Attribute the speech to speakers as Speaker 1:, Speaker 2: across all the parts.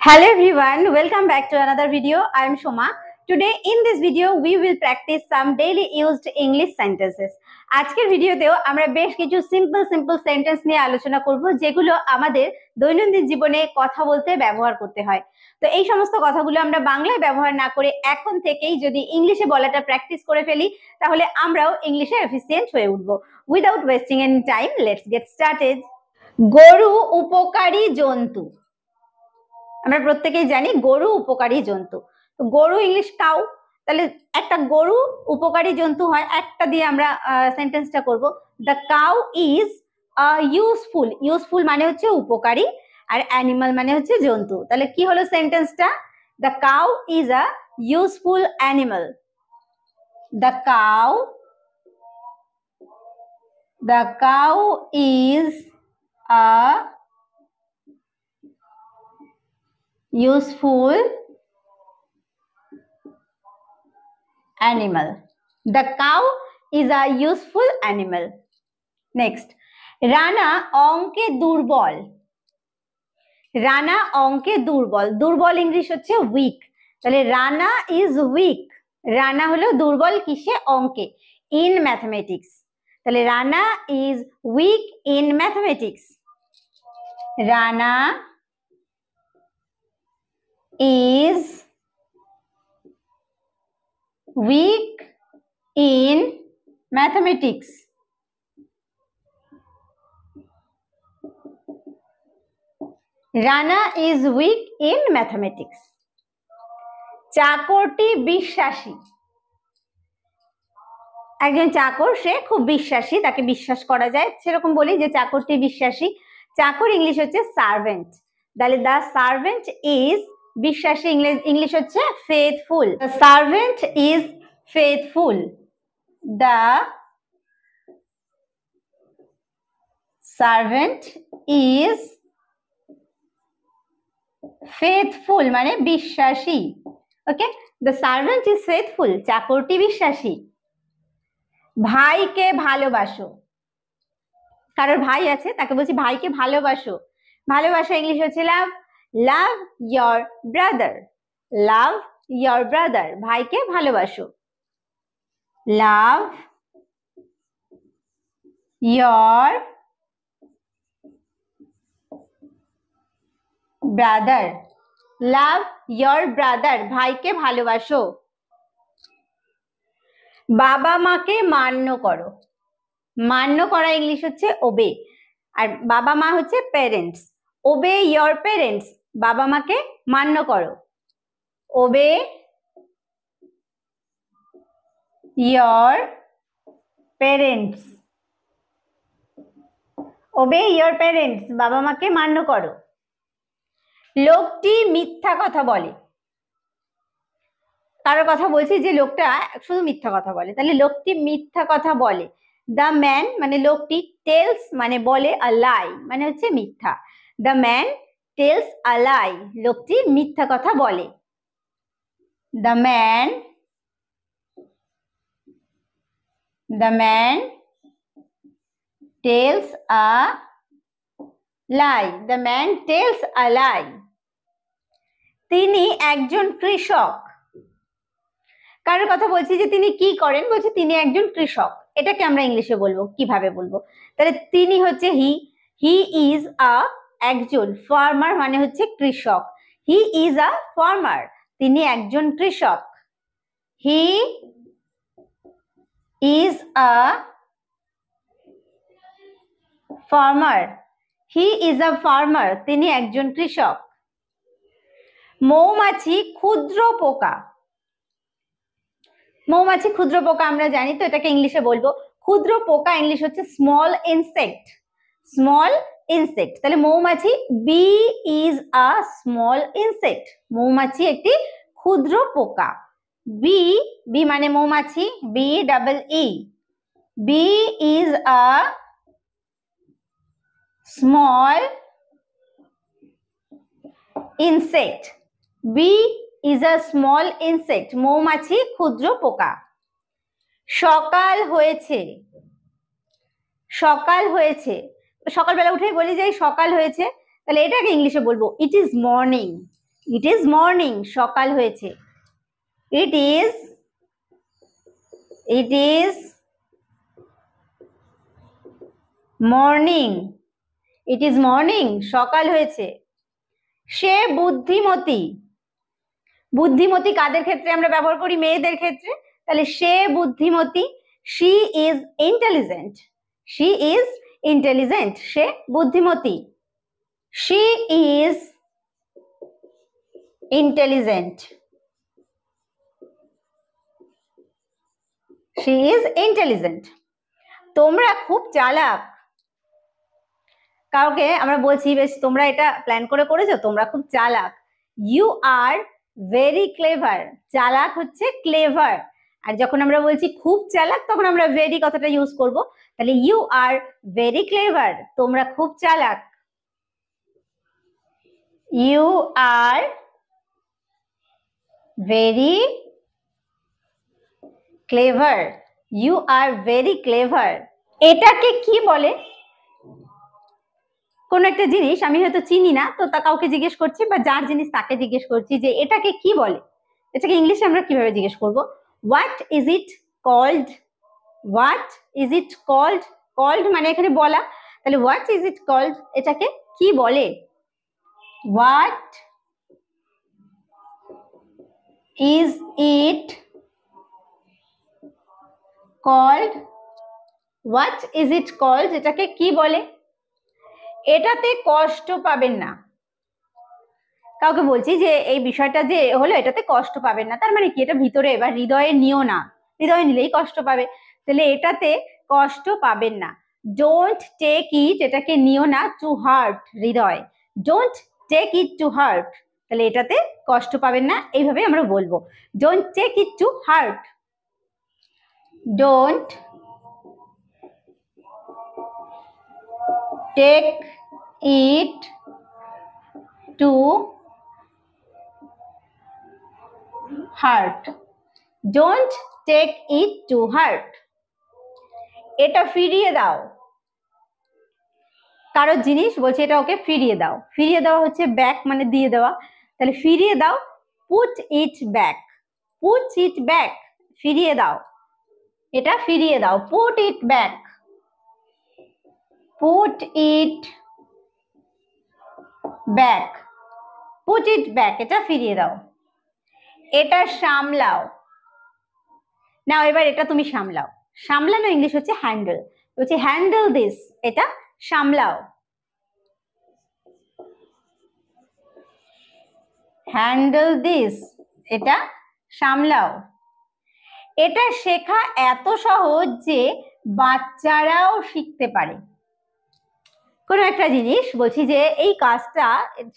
Speaker 1: Hello everyone, welcome back to another video. I am Shoma. Today in this video we will practice some daily used English sentences. আজকের ভিডিওতেও আমরা বেশ কিছু simple sentence নিয়ে আলোচনা করব যেগুলো আমাদের দৈনন্দিন জীবনে কথা বলতে ব্যবহার করতে হয়। তো এই সমস্ত কথাগুলো আমরা বাংলায় ব্যবহার না করে এখন থেকেই যদি ইংলিশে বলাটা প্র্যাকটিস করে ফেলি তাহলে আমরাও ইংলিশে এফিসিয়েন্ট হয়ে উঠব। Without wasting any time, let's get started. গরু উপকারী জন্তু। আমরা প্রত্যেকেই জানি গরু উপকারী জন্তু। তো গরু ইংলিশ কাউ, তাহলে একটা গরু উপকারী জন্তু হয়, একটা দিয়ে আমরা সেন্টেন্সটা করব। The cow is useful. Useful মানে হচ্ছে উপকারী, আর অ্যানিমাল মানে হচ্ছে জন্তু। তাহলে কি হলো সেন্টেন্সটা? The cow is a useful animal. The cow is a useful animal. The cow is a useful animal. Next, Rana অঙ্কে দুর্বল। রানা অঙ্কে দুর্বল। দুর্বল ইংলিশ হচ্ছে উইক। তাহলে রানা ইজ উইক। রানা হলো দুর্বল কিসে? অঙ্কে, ইন ম্যাথমেটিক্স। তাহলে Rana is weak in mathematics. Rana is weak in mathematics. Rana is weak in mathematics. চাকরটি বিশ্বাসী। একজন চাকর, সে খুব বিশ্বাসী, তাকে বিশ্বাস করা যায়, সেরকম বলি যে চাকরটি বিশ্বাসী। চাকর ইংলিশ হচ্ছে সার্ভেন্ট। তাহলে দ্য সার্ভেন্ট ইজ বিশ্বাসী ইংলিশ হচ্ছে faithful. The servant is faithful. The servant is faithful মানে বিশ্বাসী। ওকে, দ্য সার্ভেন্ট ইজ ফেথফুল, চাকরটি বিশ্বাসী। ভাইকে ভালোবাসো। কারোর ভাই আছে, তাকে বলছি ভাইকে ভালোবাসো। ভালোবাসা ইংলিশ হচ্ছে লাভ। লাভ your brother. Love your brother. ভাইকে ভালোবাসো। Love your brother. Love your brother. ভাইকে ভালোবাসো। বাবা মাকে মান্য করো। মান্য করা ইংলিশ হচ্ছে ওবে, আর বাবা মা হচ্ছে প্যারেন্টস। ওবে your parents. বাবা মাকে মান্য করো। ওবে your parents. ওবে your parents. বাবা মাকে মান্য করো। লোকটি মিথ্যা কথা বলে। কারো কথা বলছি যে লোকটা শুধু মিথ্যা কথা বলে, তাহলে লোকটি মিথ্যা কথা বলে। দ্য ম্যান মানে লোকটি, টেলস মানে বলে, আ লাই মানে হচ্ছে মিথ্যা। The man tells a lie, লোকটি মিথ্যা কথা বলে। The man tells a lie. The man tells a lie. তিনি একজন কৃষক। কারোর কথা বলছি যে তিনি কি করেন, বলছে তিনি একজন কৃষক। এটাকে আমরা ইংলিশে বলবো, কিভাবে বলবো? তাহলে তিনি হচ্ছে হি ইজ আ, একজন, ফার্মার মানে হচ্ছে কৃষক। হি ইজ আ ফার্মার, তিনি একজন কৃষক। He is a farmer. He is a farmer, তিনি একজন কৃষক। মৌমাছি ক্ষুদ্র পোকা। মৌমাছি ক্ষুদ্র পোকা আমরা জানি, তো এটাকে ইংলিশে বলবো ক্ষুদ্র পোকা ইংলিশ হচ্ছে স্মল ইনসেক্ট। স্মল ইনসেক্ট, তাহলে মৌমাছি bee is a small insect. মৌমাছি একটি ক্ষুদ্র পোকা। বি মানে মৌমাছি, B double E. Bee is a small insect. Bee is a small insect. মৌমাছি ক্ষুদ্র পোকা। সকাল হয়েছে। সকাল হয়েছে, সকালবেলা উঠে বলি যে সকাল হয়েছে, তাহলে এটাকে ইংলিশে বলবো it is morning. It is morning, সকাল হয়েছে। It is morning, it is morning, সকাল হয়েছে। সে বুদ্ধিমতী, বুদ্ধিমতী কাদের ক্ষেত্রে আমরা ব্যবহার করি? মেয়েদের ক্ষেত্রে। তাহলে সে বুদ্ধিমতী, she is intelligent, she is intelligent, সে বুদ্ধিমতী। She is intelligent, she is intelligent. তোমরা খুব চালাক, কাউকে আমরা বলছি বেশ তোমরা এটা প্ল্যান করে করেছো, তোমরা খুব চালাক। ইউ আর ভেরি ক্লেভার, চালাক হচ্ছে ক্লেভার। আর যখন আমরা বলছি খুব চালাক তখন আমরা ভেরি কথাটা ইউজ করব। তাহলে ইউ আর ভেরি ক্লেভার, তোমরা খুব চালাক। You are very clever, you are very clever. এটাকে কি বলে? কোন একটা জিনিস আমি হয়তো চিনি না, তো তা কাউকে জিজ্ঞেস করছি বা যার জিনিস তাকে জিজ্ঞেস করছি যে এটাকে কি বলে। এটাকে ইংলিশে আমরা কিভাবে জিজ্ঞেস করব? What is it called, what is it called, called মানে এখানে বলা। তাহলে হোয়াট ইজ ইট কল্ড, এটাকে কি বলে? What is it called, what is it called, এটাকে কি বলে? এটাতে কষ্ট পাবেন না, কাউকে বলছি যে এই বিষয়টা যে হলো এটাতে কষ্ট পাবেন না, তার মানে কি? এটা ভিতরে বা হৃদয়ে নিও না, হৃদয়ে নিলেই কষ্ট পাবে। তাহলে এটাতে কষ্ট পাবেন না। ডোন্ট টেক ইট, এটাকে নিও না, টু হার্ট, হৃদয়। Don't take it to heart, তাহলে এটাতে কষ্ট পাবেন না, এইভাবে আমরা বলবো। Don't take it to heart, don't take it to heart, don't take it to heart. এটা ফিরিয়ে দাও, কারোর জিনিস বলছে এটা ওকে ফিরিয়ে দাও, ফিরিয়ে দেওয়া হচ্ছে ব্যাক মানে দিয়ে দেওয়া। তাহলে ফিরিয়ে দাও, put it back, put it back, ফিরিয়ে দাও, এটা ফিরিয়ে দাও, put it back, put it back, put it back, এটা ফিরিয়ে দাও। এটা সামলাও, নাও এবার এটা তুমি সামলাও। সামলানো ইংলিশ হচ্ছে হ্যান্ডেল, বলছে হ্যান্ডেল দিস, এটা সামলাও, হ্যান্ডেল দিস, এটা সামলাও। এটা শেখা এত সহজ যে বাচ্চারাও শিখতে পারে। কোনো একটা জিনিস বলছি যে এই কাজটা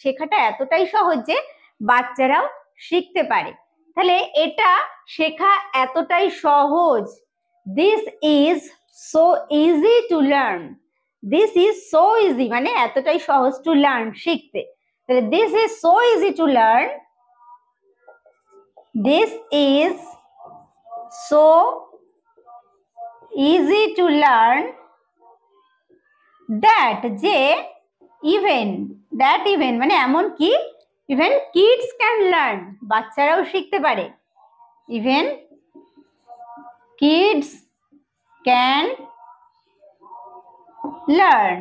Speaker 1: শেখাটা এতটাই সহজ যে বাচ্চারাও শিখতে পারে, তাহলে এটা শেখা এতটাই সহজ। This is so easy to learn, this is so easy মানে এতটাই সহজ, টু লার্ন শিখতে। তাহলে this is so easy to learn, this is so easy to learn that, যে ইভেন, দ্যাট ইভেন মানে এমন কি, ইভেন কিডস ক্যান লার্ন, বাচ্চারাও শিখতে পারে, even kids can learn,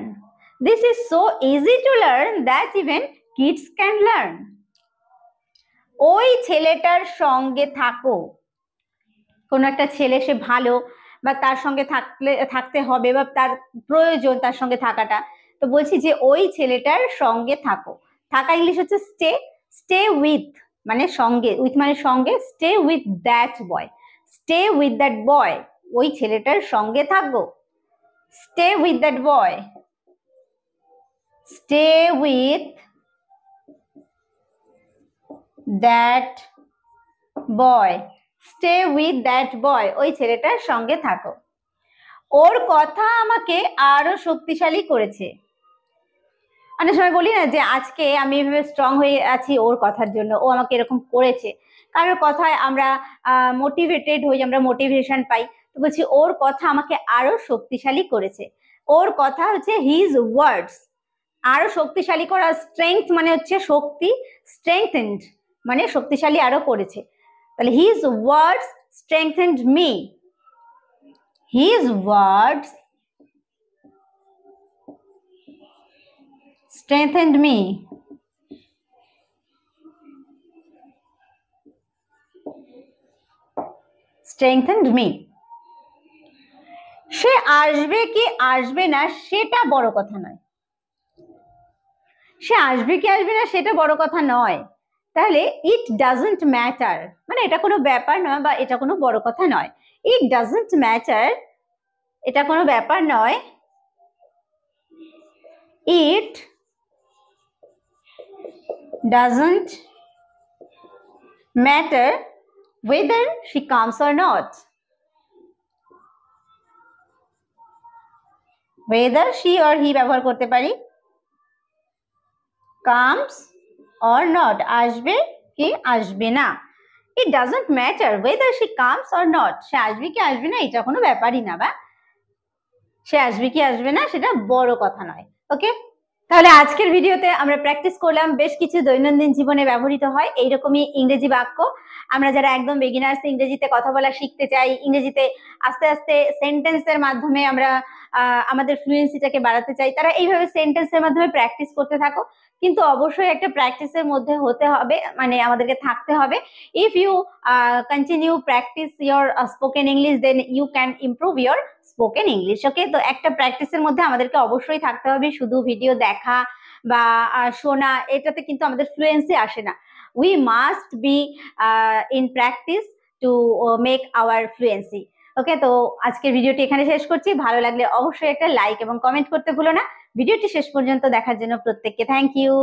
Speaker 1: this is so easy to learn that even kids can learn. ওই ছেলেটার সঙ্গে থাকো, কোন একটা ছেলে সে ভালো বা তার সঙ্গে থাকতে হবে বা তার প্রয়োজন তার সঙ্গে থাকাটা, তো বলছি যে ওই ছেলেটার সঙ্গে থাকো। থাকা ইংলিশ হচ্ছে স্টে, স্টে উইথ মানে সঙ্গে, উইথ মানে সঙ্গে, stay with that boy, stay with that boy, ওই ছেলেটার সঙ্গে থাকো, stay with that boy, stay with that boy, stay with that boy, ওই ছেলেটার সঙ্গে থাকো। ওর কথা আমাকে আরো শক্তিশালী করেছে। অনেক সময় বলি না যে আজকে আমি এভাবে স্ট্রং হয়ে আছি ওর কথার জন্য, ও আমাকে এরকম করেছে। কারোর কথায় আমরা মোটিভেটেড হই, আমরা মোটিভেশন পাই, তো বলছি ওর কথা আমাকে আরো শক্তিশালী করেছে। ওর কথা হচ্ছে হিজ ওয়ার্ডস, আরো শক্তিশালী করা, স্ট্রেংথ মানে হচ্ছে শক্তি, স্ট্রেংথেন্ড মানে শক্তিশালী আরো করেছে। তাহলে his words strengthened me, his words strengthened me. Strengthened me. সে আসবে কি আসবে না সেটা বড় কথা নয়, সে আসবে কি আসবে না সেটা বড় কথা নয়। তাহলে ইট ডাজন্ট ম্যাটার মানে এটা কোনো ব্যাপার নয় বা এটা কোনো বড় কথা নয়। ইট ডাজন্ট ম্যাটার, এটা কোনো ব্যাপার নয়। ইট doesn't matter whether she comes or not, whether she or he ব্যবহার করতে পারি, comes or not আসবে কি আসবে না। it doesn't matter whether she comes or not, সে আসবে কি আসবে না এটা কোনো ব্যাপারই না, বা সে আসবে কি আসবে না সেটা বড় কথা নয়। ওকে, তাহলে আজকের ভিডিওতে আমরা প্র্যাকটিস করলাম বেশ কিছু দৈনন্দিন জীবনে ব্যবহৃত হয় এইরকমই ইংরেজি বাক্য। আমরা যারা একদম বিগিনার্স, ইংরেজিতে কথা বলা শিখতে চাই, ইংরেজিতে আস্তে আস্তে সেন্টেন্সের মাধ্যমে আমরা আমাদের ফ্লুয়েন্সিটাকে বাড়াতে চাই, তারা এইভাবে সেন্টেন্সের মাধ্যমে প্র্যাকটিস করতে থাকো। কিন্তু অবশ্যই একটা প্র্যাকটিসের মধ্যে হতে হবে, মানে আমাদেরকে থাকতে হবে। If you continue practice your spoken English, then you can improve your spoken English. Okay, তো একটা প্র্যাকটিসের মধ্যে আমাদেরকে অবশ্যই থাকতে হবে। শুধু ভিডিও দেখা বা শোনা এটাতে কিন্তু আমাদের ফ্লুয়েন্সি আসে না। We must be in practice to make our fluency. Okay, তো আজকের ভিডিওটি এখানে শেষ করছি। ভালো লাগলে অবশ্যই একটা লাইক এবং কমেন্ট করতে ভুলো না। ভিডিওটি শেষ পর্যন্ত দেখার জন্য প্রত্যেককে থ্যাংক ইউ।